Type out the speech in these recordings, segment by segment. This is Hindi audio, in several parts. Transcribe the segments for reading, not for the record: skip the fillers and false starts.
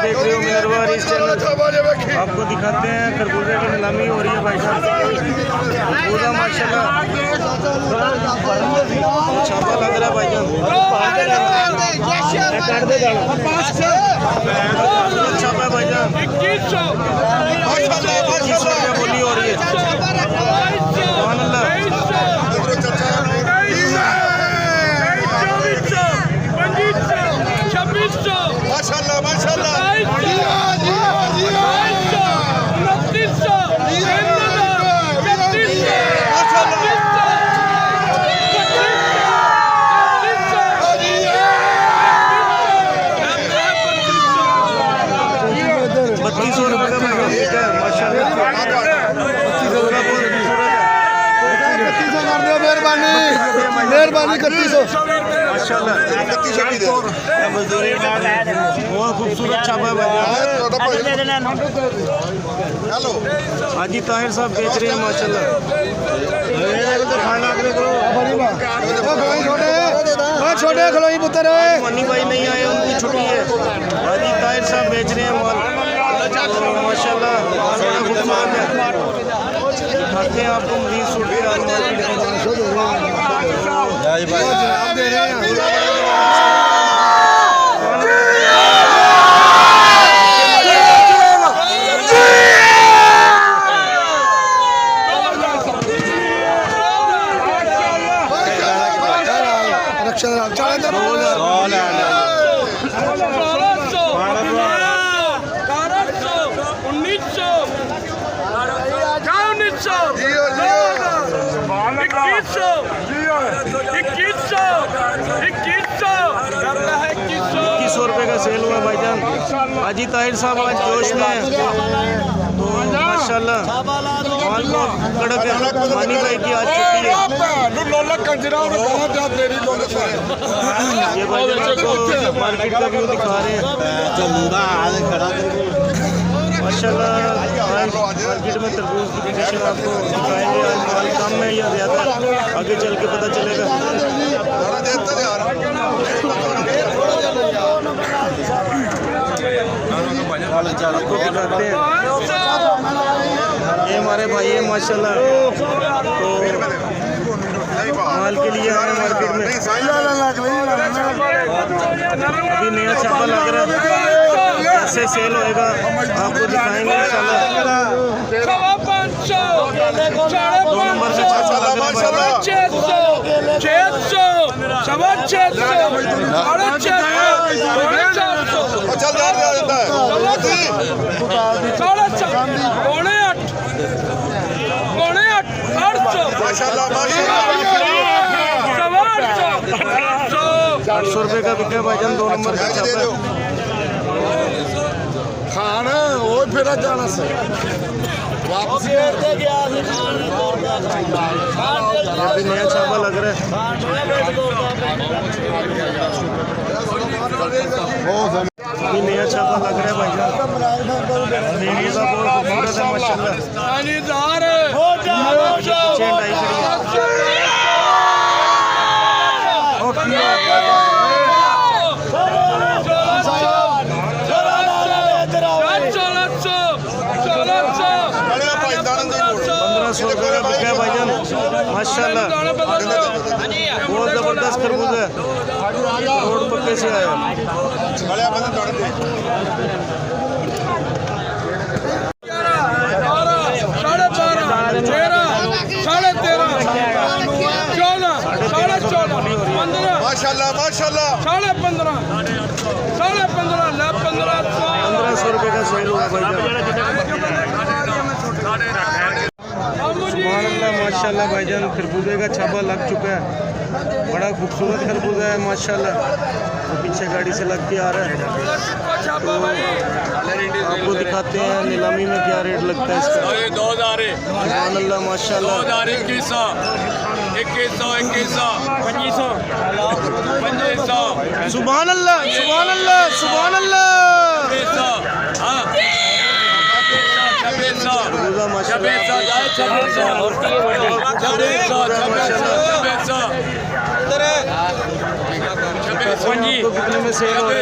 देख रहे हो मेहरबानी इस चैनल, आपको दिखाते हैं खरबूजे की नीलामी हो रही है भाई साहब। खरबूजा माशाल्लाह छापा लग रहा है भाई साहब, छापा भाई साहब 2100 रुपया बोली हो रही है। माशाल्लाह माशाल्लाह 3200 रुपये का माशाल्लाह। मेहरबानी मेहरबानी 3100 माशाल्लाह बहुत खूबसूरत छापा है। हेलो हाजी ताहिर साहब बेच रहे हैं माशाल्लाह। छोटे खलोई पुत्र मनी भाई नहीं आए, उनकी छुट्टी है। हाजी ताहिर साहब बेच रहे हैं माल माशाल्लाह। दिखाते हैं आपको मजीद सूट के ₹2100 का सेल हुआ भाईजान। हाजी ताहिर साहब आज जोश में है तो माशाल्लाह माल को कड़क है। मानी भाई की आज छुट्टी है। ये भाईजान आपको मार्केट का व्यू दिखा रहे हैं माशाल्लाह। मार्केट में तरबूज की कंडीशन आपको दिखाएंगे। आज माल कम है या ज़्यादा, आगे चल के पता चलेगा। आपको दिखाते हैं ये हमारे भाई है माशाल्लाह। तो माल के लिए आए मार्केट में। अभी नया छापा लग रहा है, कैसे सेल होएगा आपको दिखाएंगे इंशाल्लाह। 2 नंबर से छापा लग रहा है। 800 रुपये का बिका भाईजान। 2 नंबर का छापा खाना वो फिर जाना से वापस अभी नया छापा लग रहा है। अभी नया छापा लग रहा है भाईजान। देखिए बहुत खूबसूरत है माशाल्लाह। चेन आई खड़ी है। भाईजान माशाल्लाह बहुत ज़बरदस्त खरबूजा है। रोड पक्के से आया। माशाल्लाह माशाल्लाह 1500 रुपये का सेल हुआ भाईजान। सुभानअल्लाह माशाल्लाह भाईजान। खरबूजे का छापा लग चुका है। बड़ा खूबसूरत खरबूजा है माशाल्लाह। तो पीछे गाड़ी से लग के आ रहा है। तो आपको दिखाते हैं नीलामी में क्या रेट लगता है इसका। सुभानअल्लाह माशाल्लाह। 2100 सुभानअल्लाह सुभानअल्लाह सुभानअल्लाह। दिखाते हैं आपको कितने में सेल हो रहा है।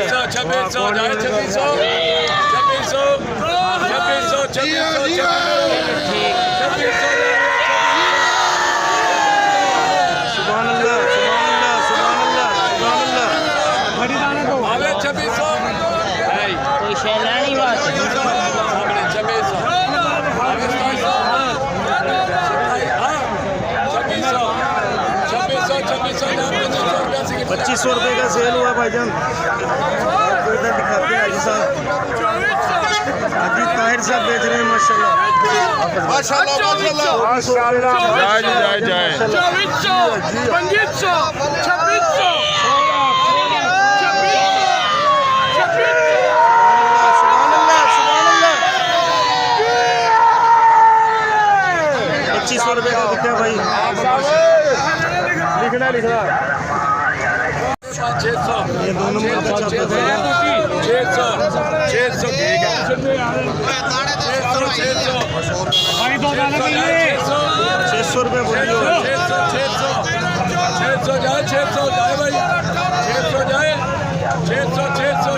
सुभान अल्लाह, सुभान अल्लाह, सुभान अल्लाह, सुभान अल्लाह। कोई शैला नहीं बात 2500 रुपये का सेल हुआ भाईजान। आपको इधर दिखाते हैं हाजी साहब, हाजी ताहिर साहब बेच रहे हैं माशाल्लाह माशाल्लाह माशाल्लाह माशाल्लाह। जाए 2400 2500 2600 सुभान अल्लाह, सुभान अल्लाह। 2500 रुपये का बिका भाई। लिखना लिखना ये 2 नंबर का छापा था 600 रुपये बोलिए। 600 जाए 600 जाए भाई 600 जाए 600 600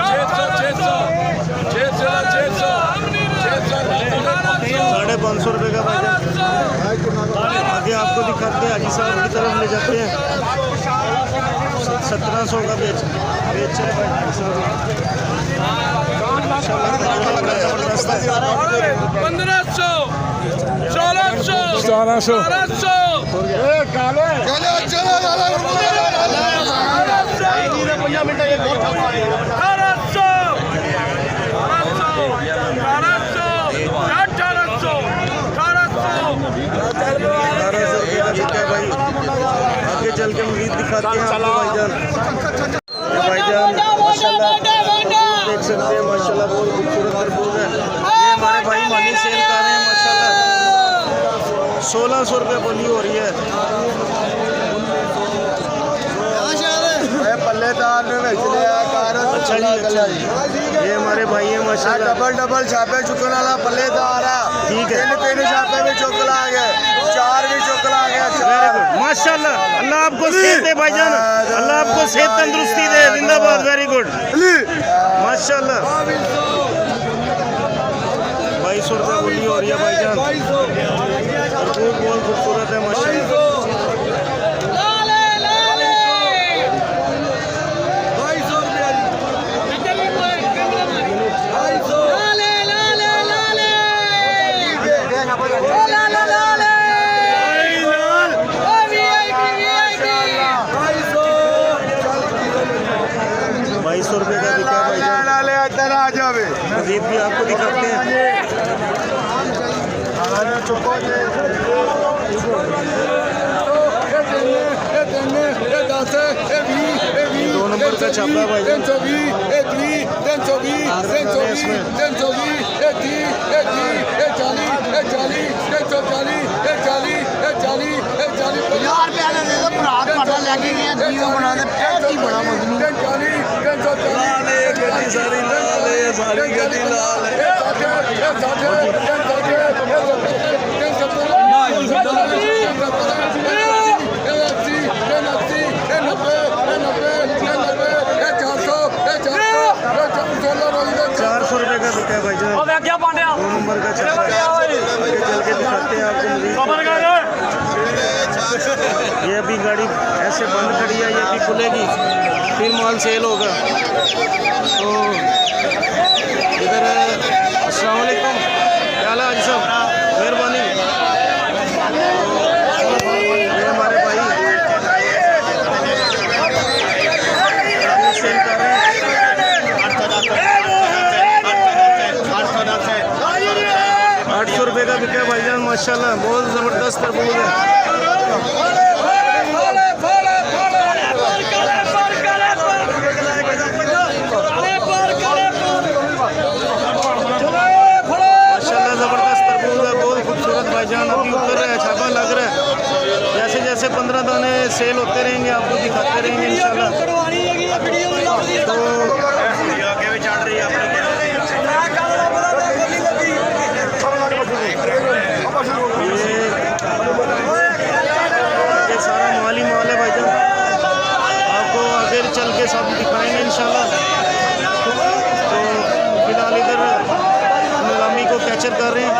600 600 550 रुपये का भाईजान। आगे आपको दिखाते हैं हाजी साहब की तरफ ले जाते हैं। 1700 का बेच रहे भाई हाजी साहब। 1500 1600 1700 आगे चल के मजीद दिखाते हैं आपको भाईजान। भाईजान माशाल्लाह देख सकते हैं माशाल्लाह बहुत खूबसूरत तरबूज है। ये हमारे भाई मानी सेल कर रहे हैं माशाल्लाह। 1600 रुपये बोली हो रही है। अच्छा जी, अच्छा जी। ये हमारे भाई है माशाल्लाह। डबल छापे चुकने वाला पल्लेदार है। ठीक है, 3 छापे भी चुकला आ गए, 4 भी चुकला आ गया। वेरी गुड माशाल्लाह। अल्लाह आपको सेहत दे भाईजान, अल्लाह आपको सेहत तंदुरुस्ती दे। जिंदाबाद, वेरी गुड माशाल्लाह। 2200 रुपये बोली हो रही है भाईजान। तरबूज बहुत खूबसूरत है माशाल्लाह। ₹2200 का बिका भाईजान। मजीद भी आपको दिखाते हैं। 2 नंबर का छापा भाईजान। ₹400 का बिका है भाईजान। 2 नंबर का छापा है। आगे चल के दिखाते हैं आपको मजीद। ये अभी गाड़ी ऐसे बंद खड़ी है, ये अभी खुलेगी फिर माल सेल होगा। तो इधर अस्सलाम वालेकुम, क्या हाल है हाजी साहब, मेहरबानी। ये हमारे भाई सेल कर रहे हैं। 800 रुपये का बिका भाईजान माशाल्लाह। बहुत ज़बरदस्त तरबूज है। माशाल्लाह ज़बरदस्त तरबूज है, बहुत खूबसूरत भाईजान। अभी उतर रहा है, छापा लग रहा है। जैसे जैसे 15 दाने सेल होते रहेंगे आपको दिखाते रहेंगे इंशाल्लाह। तो आगे भी चढ़ रही है अपनी। ये सारा माल ही माल है भाईजान। आपको आगे चल के सब कैप्चर कर रहे हैं।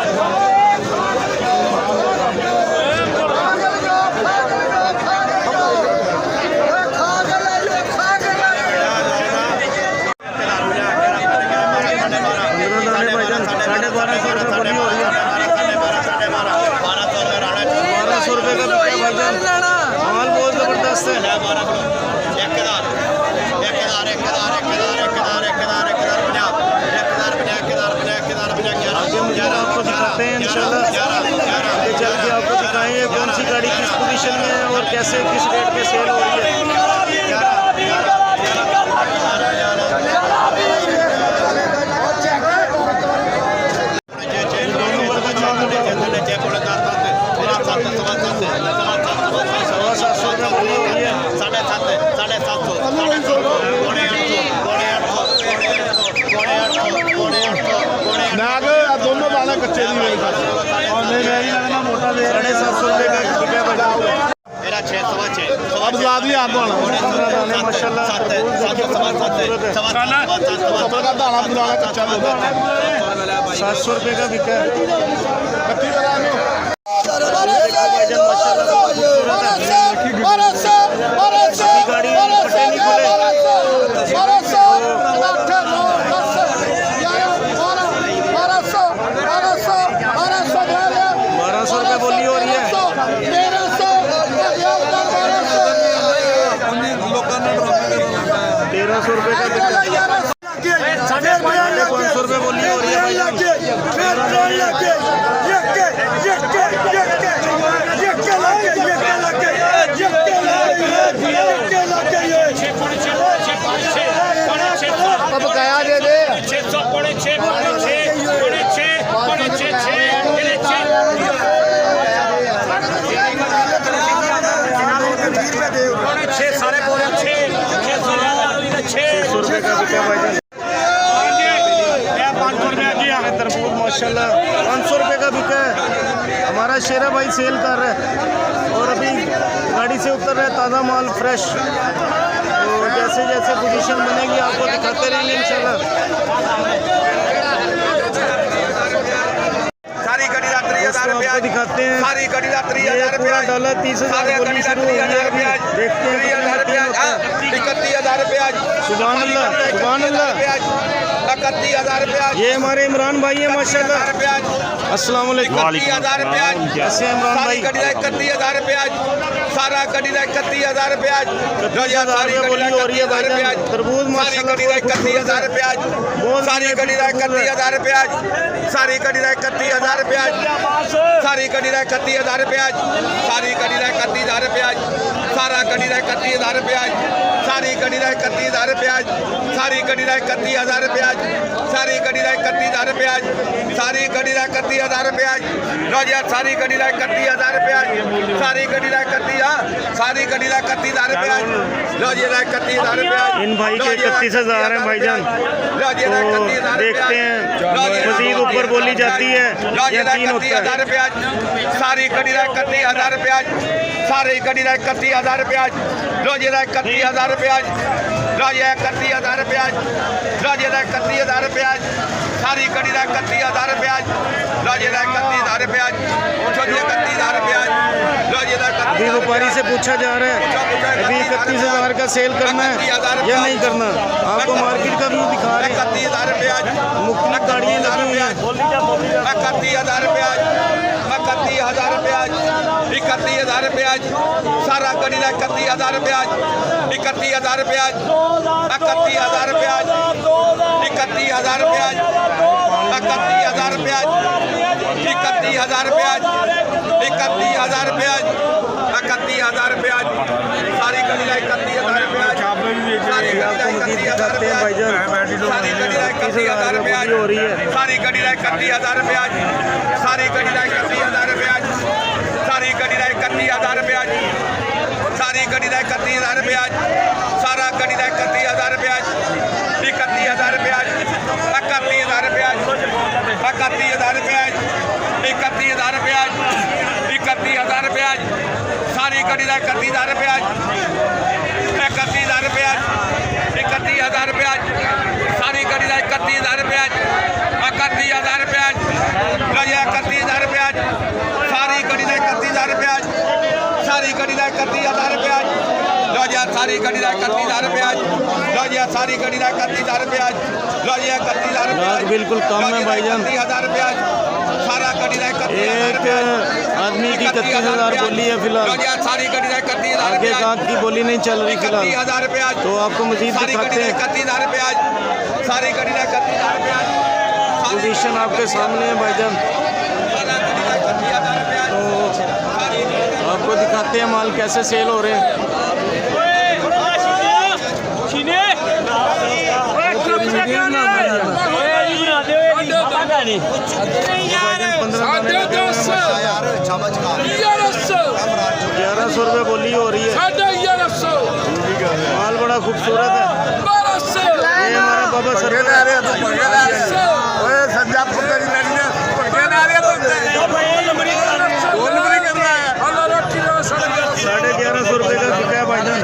माल बहुत जबरदस्त है। आपको दिखाते हैं इंशाल्लाह, आगे चल के आपको दिखाएंगे कौन सी गाड़ी किस पोजीशन में है और कैसे किस रेट पे सेल हो रही है। दोनों दाना कच्चे नहीं मेरे पास और मैं नहीं लगना मोटा दे 750 रुपये का बिका भाई। मेरा 6 अब ला दिया आप माशाल्लाह 700 रुपये का बिका है। गाड़ी फटे नहीं खुले। 1200 रुपये बोली हो रही है। 1300 रुपये का बिका। 550 रुपये बोली हो रही है। अब गया दे दे 600 रुपये का बिका भाई। तरबूज माशाल्लाह 500 रुपये का बिका है। हमारा शेरा भाई सेल कर रहा है और अभी गाड़ी से उतर रहा है ताज़ा माल फ्रेश। तो जैसे जैसे पोजीशन बनेगी आपको दिखाते रहेंगे इंशाल्लाह। सारी गाड़ी का 30,000 रुपया दिखाते हैं। सारी गाड़ी का 30,000 पूरा रुपया डॉलर 30,000 बोली शुरू हो गई है अभी। देखते हैं 30,000 रुपया 31,000 रुपया सुभान अल्लाह सुभान अल्लाह। 31,000 रुपया ये हमारे इमरान भाई है माशाल्लाह। अस्सलाम वालेकुम। 31,000 रुपया कैसे हैं इमरान भाई? गाड़ी का 31,000 रुपया सारा गाड़ी का 31,000 रुपया 31,000 रुपये बोली हो रही है भाई। तरबूज माशाल्लाह 31,000 रुपया सारी गाड़ी का 31,000 रुपया सारी गाड़ी का 31,000 रुपया सारी गाड़ी का 31,000 रुपया सारी गाड़ी का 31,000 रुपया सारा गाड़ी का 31,000 रुपया सारी गाड़ी का 31,000 रुपया सारी गाड़ी का 31,000 रुपया सारी गाड़ी का 31,000 रुपया सारी गाड़ी का 31,000 रुपया रोजिया सारी गाड़ी का 31,000 रुपया सारी गाड़ी का 31,000 सारी गाड़ी का 31,000 रुपया रोजिया 31,000 रुपया। इन भाई के 31,000 हैं भाईजान। तो देखते हैं मजीद ऊपर बोली जाती है या 3 होता है। रुपया सारी गाड़ी का 31,000 रुपया सारी गाड़ी का 31,000 रुपया रोजिया 31,000 रुपया रोजिया 31,000 रुपया रोजिया 31,000 रुपया सारी गाड़ी का 31,000 रुपया रोजिया 31,000 रुपया रोजिया 31,000 रुपया रोजिया। अभी व्यापारी से पूछा जा रहा है अभी 31,000 का सेल करना है या नहीं करना। आपको मार्केट का व्यू दिखा रहे हैं। 31,000 रुपया मुख्तलिफ गाड़ियाँ लगी हुई हैं। 31,000 रुपया 31,000 रुपया 31,000 रुपया सारा गाड़ी का 31,000 रुपया 31,000 रुपया 31,000 रुपया 31,000 रुपया 31,000 रुपया 31,000 रुपया 31,000 रुपया 31,000 रुपया सारी गाड़ी का 31,000 रुपया सारी गाड़ी का 31,000 रुपया सारी गाड़ी का 31,000 रुपया हो रही है। सारी गाड़ी का 31,000 रुपया सारी गाड़ी का 31,000 रुपया सारी गाड़ी का 31,000 रुपया सारी गाड़ी का 31,000 रुपया सारा गाड़ी का 31,000 रुपया 31,000 रुपया 31,000 रुपया 31,000 रुपया 31,000 रुपया 31,000 रुपया सारी गाड़ी का 31,000 रुपया 31,000 रुपया 31,000 रुपया सारी गाड़ी का 31,000 रुपया 31,000 रुपया लो जी 31,000 रुपया सारी कड़ी का 31,000 रुपया सारी कड़ी का 31,000 रुपया लो जी सारी कड़ी का 31,000 रुपया लो जी सारी कड़ी का 31,000 रुपया लो जी 31,000 रुपया बिल्कुल कम है भाईजान। 31,000 रुपया सारा कड़ी का 31,000 एक आदमी की 31,000 बोली है फिलहाल, सारी कड़ी का 31,000 आगे कांक की बोली नहीं चल रही फिलहाल, 31,000 रुपया तो आपको मजीद दिखाते हैं। 31,000 रुपया सारी कड़ी का 31,000 रुपया पोजीशन आपके सामने है भाईजान, तो आपको दिखाते हैं माल कैसे सेल हो रहे हैं। ग्यारह सौ रुपये बोली हो रही है, माल बड़ा खूबसूरत है। ये हमारा बाबा सर ₹1150 का बिका है भाईजान।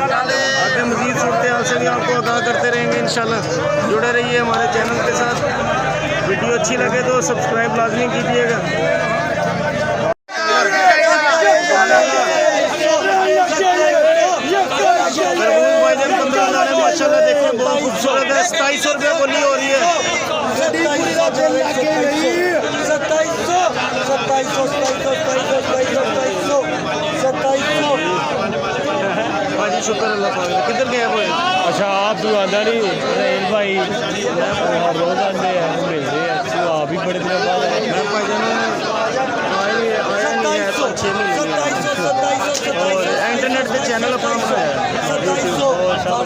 आगे मजीद सूरत हाल से भी आपको आगाह करते रहेंगे इंशाल्लाह। जुड़े रहिए हमारे चैनल के साथ। वीडियो अच्छी लगे तो सब्सक्राइब लाजमी कीजिएगा। भाईजान 15 दाने माशाल्लाह देखिए बहुत खूबसूरत है। 2700 रुपये बोली हो रही है। भाजी शुक्र अल्लाह पाक, किधर गए वो? अच्छा आप तो आंदा नहीं भाई रोज आते हैं मिलते हैं तो आप ही बड़े दिनों बाद मैं भाईजान आया नहीं है तो 6 महीने और इंटरनेट पे चैनल अपना बनाया,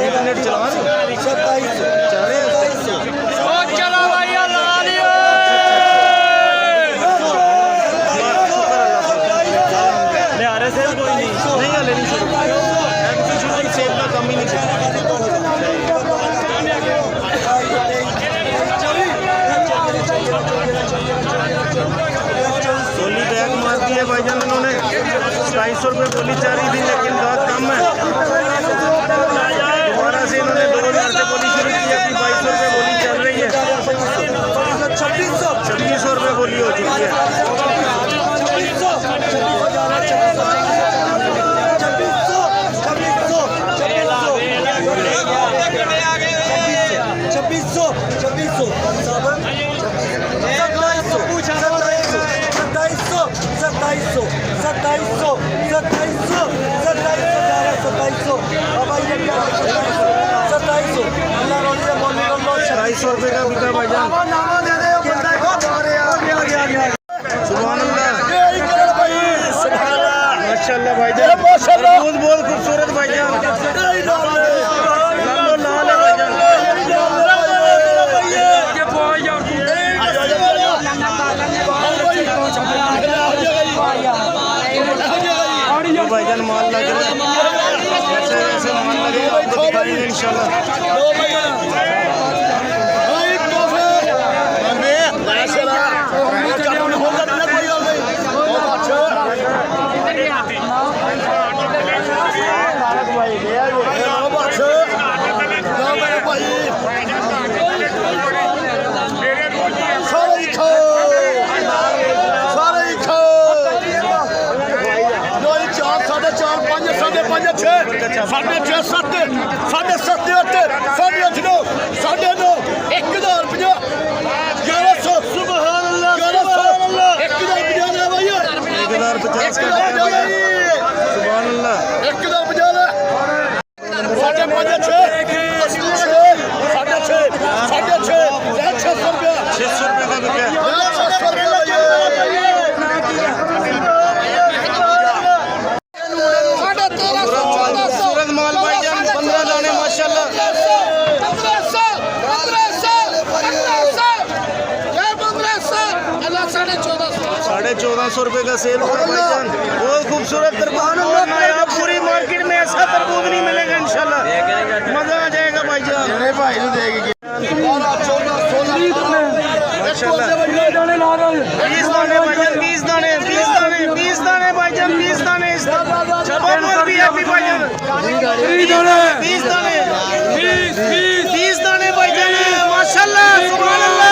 इंटरनेट चला रहे चल रहे नहीं हाले नहीं शुरू सेल का कम ही नहीं बोली बैग मार दी है भाईजान उन्होंने। 250 रुपये बोली जा रही थी लेकिन बहुत कम है। दोबारा से इन्होंने 2000 से बोली शुरू की, अभी 2200 रुपये बोली चल रही है। 2600 रुपये बोली हो चुकी है। ₹250 का बिका भाईजान। सुभान अल्लाह माशाल्लाह भाईजान, तरबूज बहुत खूबसूरत भाईजान, लालो लाल है भाईजान। तो भाईजान माल लगे ऐसे ऐसे माल लगे आपको दिखाएंगे इंशाल्लाह। साढ़े 6 7 साढ़े 7 8 साढ़े 8 9 साढ़े 9 1050 1100 सुभान अल्लाह 1050 भाई 1050 का सुभान अल्लाह 1050 साढ़े 5 6 साढ़े 6 600 रुपया 600 रुपये का बिका है। खूबसूरत माल भाईजान 15 दाने माशाल्लाह। 1450 रुपये का सेल हुआ भाईजान। बहुत खूबसूरत तरबूज, पूरी मार्केट में ऐसा तरबूज नहीं मिलेगा इंशाल्लाह। मजा आ जाएगा भाईजान। भाई माशाल्लाह 20 दाने भाईजान, 20 दाने 20 दाने 20 दाने भाईजान, 20 दाने भी हैप्पी भाईजान। 20 दाने 20 दाने भाईजान माशाल्लाह सुभान अल्लाह।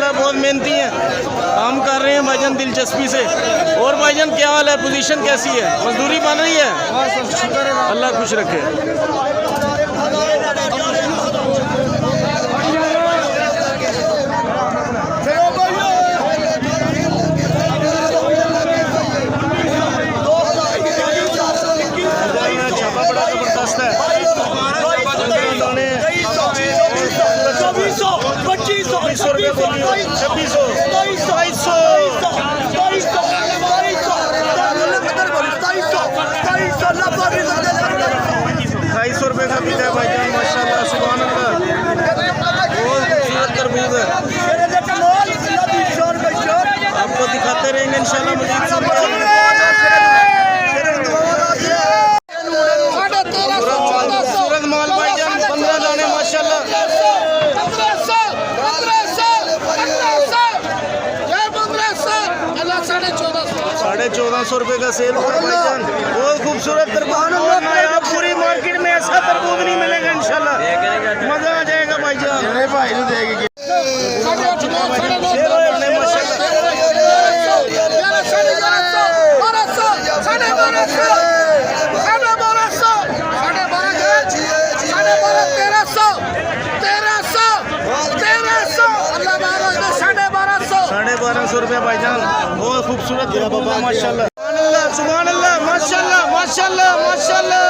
माशाल्लाह बहुत मेहनती हैं, काम कर रहे हैं भाईजान दिलचस्पी से। और भाईजान क्या हाल है, पोजीशन कैसी है, मजदूरी बन रही है? अल्लाह खुश रखे। छापा बड़ा जबरदस्त है। 2600 रुपये, 2600, 250 रुपये का बिका है भाईजान माशाल्लाह सुभान अल्लाह। बहुत खूबसूरत तरबूज है, आपको दिखाते रहेंगे इंशाल्लाह मजीद से। खूबसूरत माल भाईजान 15 दाने माशाल्लाह। 1450 रुपये का सेल हुआ भाईजान। बहुत खूबसूरत तरबूज, पूरी मार्केट में ऐसा तरबूज नहीं मिलेगा इंशाल्लाह, मजा आ जाएगा भाईजान। भाई देगी ₹1250 भाईजान। बहुत खूबसूरत तरबूज है माशाल्लाह। सुभान अल्लाह माशाल्लाह माशाल्लाह माशाल्लाह।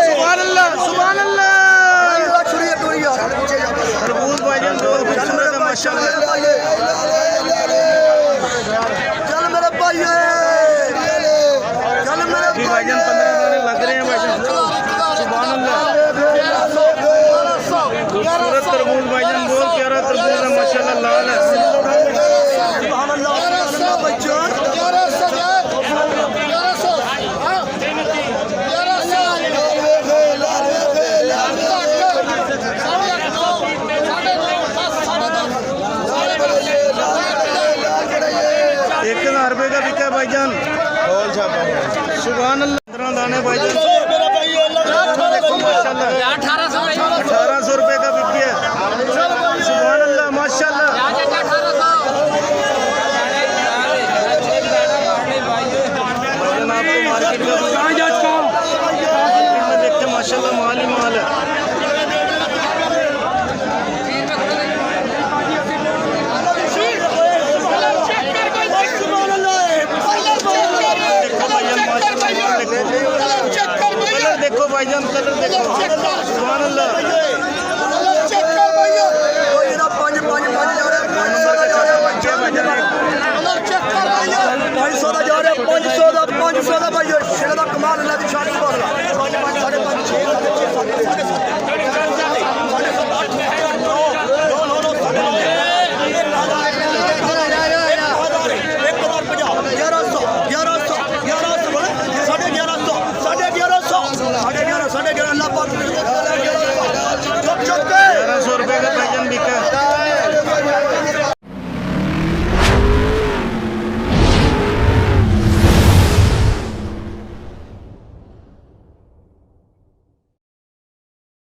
सुभान अल्लाह सुभान अल्लाह। तरबूज भाईजान बहुत खूबसूरत है माशाल्लाह। भाईजान 15 दाने लग रहे हैं भाईजान। सुभान अल्लाह। खूबसूरत तरबूज भाईजान, बहुत प्यारा तरबूज है माशाल्लाह, लाल है। ₹1000 का बिका है भाईजान। सुभान अल्लाह। 15 दाने भाईजान माशाल्लाह। 1800